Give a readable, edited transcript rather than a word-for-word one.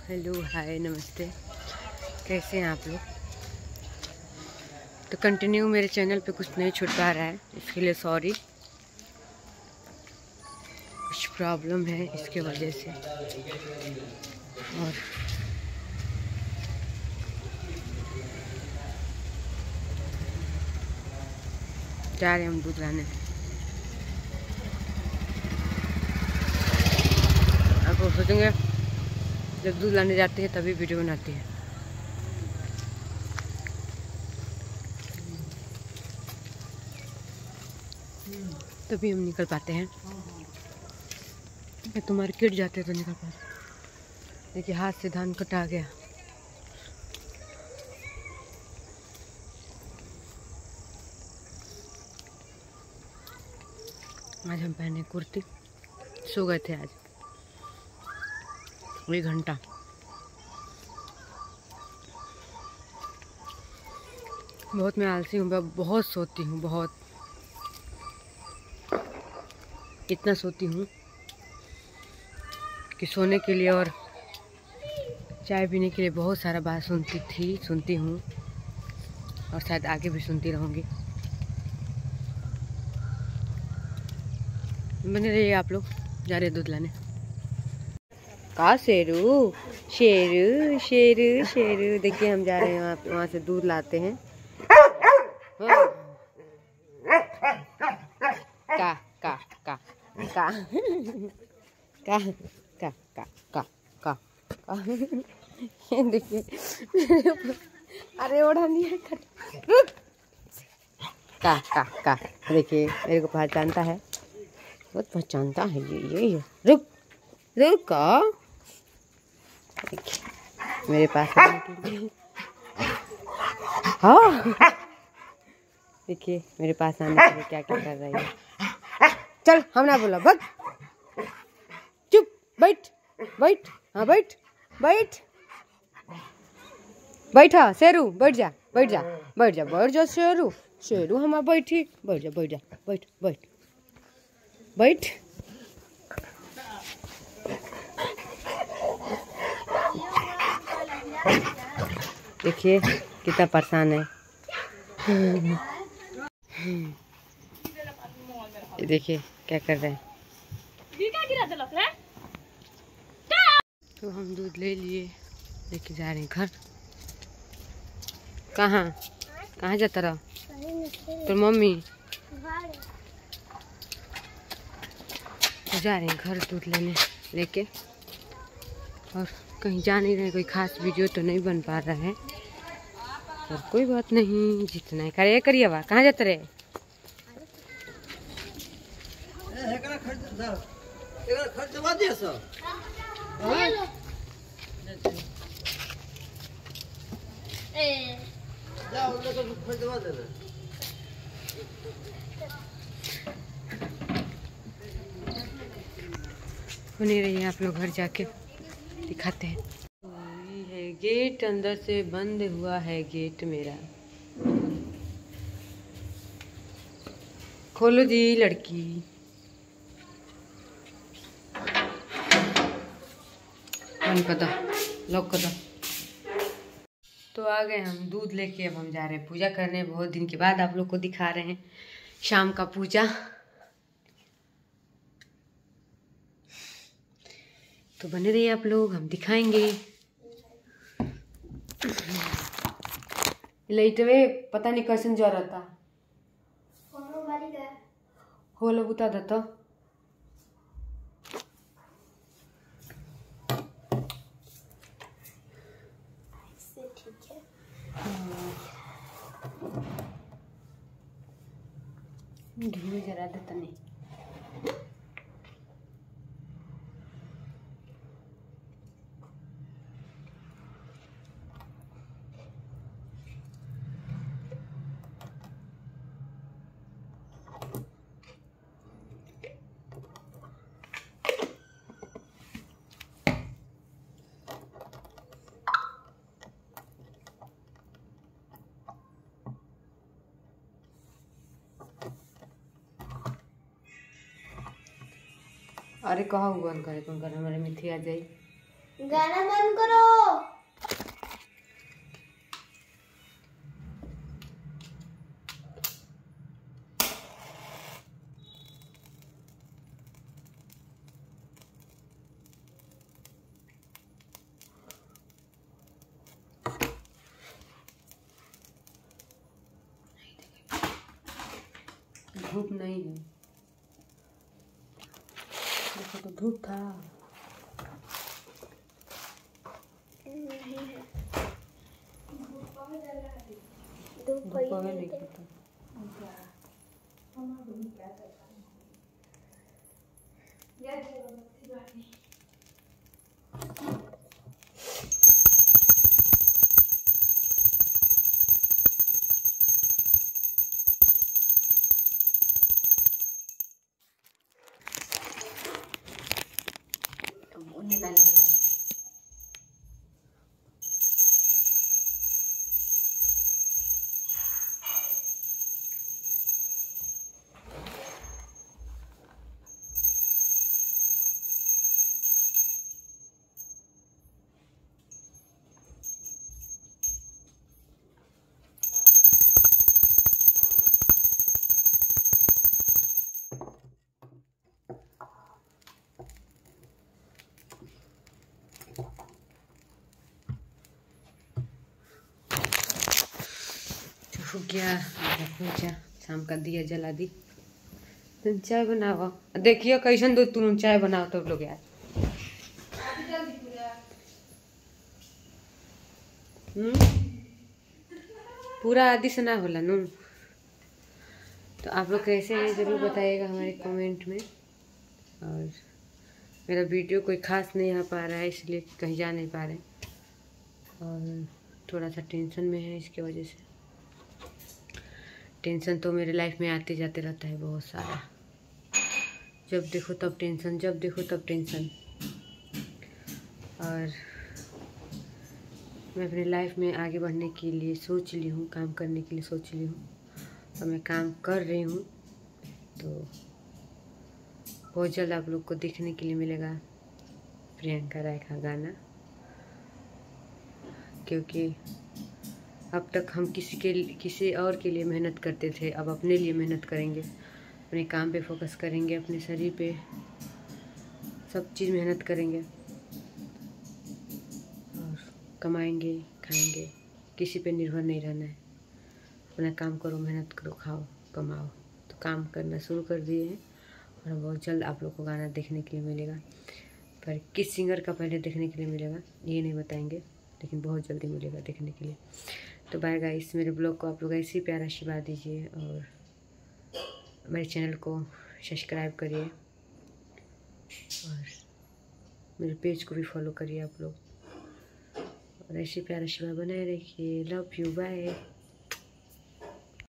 Hello, हाय, नमस्ते। कैसे हैं आप लोग? तो कंटिन्यू मेरे चैनल पे कुछ नहीं छूट पा रहा है, इसके लिए सॉरी। कुछ प्रॉब्लम है इसके वजह से। और जा रहे हैं हम दूध लाने। आप लोग सोचेंगे जब दूध लाने जाते हैं तभी वीडियो बनाती है। तभी हम निकल पाते हैं। तो मार्केट जाते हैं तो निकल पाते। देखिए हाथ से धान कटा गया। आज हम पहने कुर्ती। सो गए थे आज 1 घंटा। बहुत मैं आलसी हूँ, बहुत सोती हूँ, बहुत। इतना सोती हूँ कि सोने के लिए और चाय पीने के लिए बहुत सारा बात सुनती हूँ और शायद आगे भी सुनती रहूँगी। बने रहिए आप लोग। जा रहे दूध लाने। का शेरू शेरू शेरू शेरू। देखिए हम जा रहे हैं वहाँ से दूध लाते हैं। हाँ। का का का का का का का का का का। देखिए अरे ओढ़ा नहीं है। का का का। देखिए मेरे को पहचानता है, बहुत पहचानता है ये। रुक रुक का। देखिए मेरे पास आने के लिए। हाँ देखिए मेरे पास आने के लिए क्या क्या कर रही है। चल हम ना बोला बस। चुप बैठ बैठ। हाँ बैठ बैठ बैठा शेरू। बैठ जा बैठ जा बैठ जा बैठ जा शेरू। शेरू हम बैठी। बैठ जा बैठ जा बैठ बैठ बैठ। देखिए कितना परेशान है। ये देखिए क्या कर रहे हैं। तो हम दूध ले लिए, लेके जा रहे हैं घर। कहाँ कहाँ जाता रहा तो मम्मी? तो जा रहे हैं घर दूध लेने लेके। और कहीं जा नहीं रहे। कोई खास वीडियो तो नहीं बन पा रहा है, और कोई बात नहीं, जितना करे करिए। वाह कहाँ जाते रहे? बने रहिए आप लोग, घर जाके दिखाते हैं। ये है गेट, अंदर से बंद हुआ है गेट मेरा। खोलो जी लड़की। बंद कर दो, लॉक कर दो। तो आ गए हम दूध लेके। अब हम जा रहे हैं पूजा करने। बहुत दिन के बाद आप लोग को दिखा रहे हैं शाम का पूजा। तो बने रहिए आप लोग, हम दिखाएंगे। लाइट में पता नहीं कैसे जा रहा था। हो लो बुता देता। ठीक है। धीरे जरा देता नहीं। अरे कहा हुआ करे कौन कर हमारे मिठी आ जाई। गाना बंद करो। धूप नहीं है, देखो तो धूप था। नहीं है, धूप पवे नहीं करता। हो गया पूजा, शाम का दिया जला दी। तुम चाय बनाओ, देखियो कैसन दो तुम चाय बनाओ तो लोग यार। पूरा आदि से ना होला नू। तो आप लोग कैसे हैं ज़रूर बताइएगा हमारे कमेंट में। और मेरा वीडियो कोई खास नहीं आ पा रहा है, इसलिए कहीं जा नहीं पा रहे और थोड़ा सा टेंशन में है। इसके वजह से टेंशन तो मेरे लाइफ में आते जाते रहता है बहुत सारा। जब देखो तब टेंशन, जब देखो तब टेंशन। और मैं अपने लाइफ में आगे बढ़ने के लिए सोच ली हूँ, काम करने के लिए सोच ली हूँ और मैं काम कर रही हूँ। तो बहुत जल्द आप लोग को देखने के लिए मिलेगा प्रियंका राय का गाना, क्योंकि अब तक हम किसी और के लिए मेहनत करते थे, अब अपने लिए मेहनत करेंगे, अपने काम पे फोकस करेंगे, अपने शरीर पे सब चीज़ मेहनत करेंगे और कमाएंगे, खाएंगे। किसी पे निर्भर नहीं रहना है। अपना काम करो, मेहनत करो, खाओ, कमाओ। तो काम करना शुरू कर दिए हैं और बहुत जल्द आप लोग को गाना देखने के लिए मिलेगा। पर किस सिंगर का पहले देखने के लिए मिलेगा ये नहीं बताएंगे, लेकिन बहुत जल्दी मिलेगा देखने के लिए। तो बाय गाइस, मेरे ब्लॉग को आप लोग ऐसे ही प्यारा आशीर्वाद दीजिए और मेरे चैनल को सब्सक्राइब करिए और मेरे पेज को भी फॉलो करिए आप लोग और ऐसे प्यारा आशीर्वाद बनाए रखिए। Love you, bye.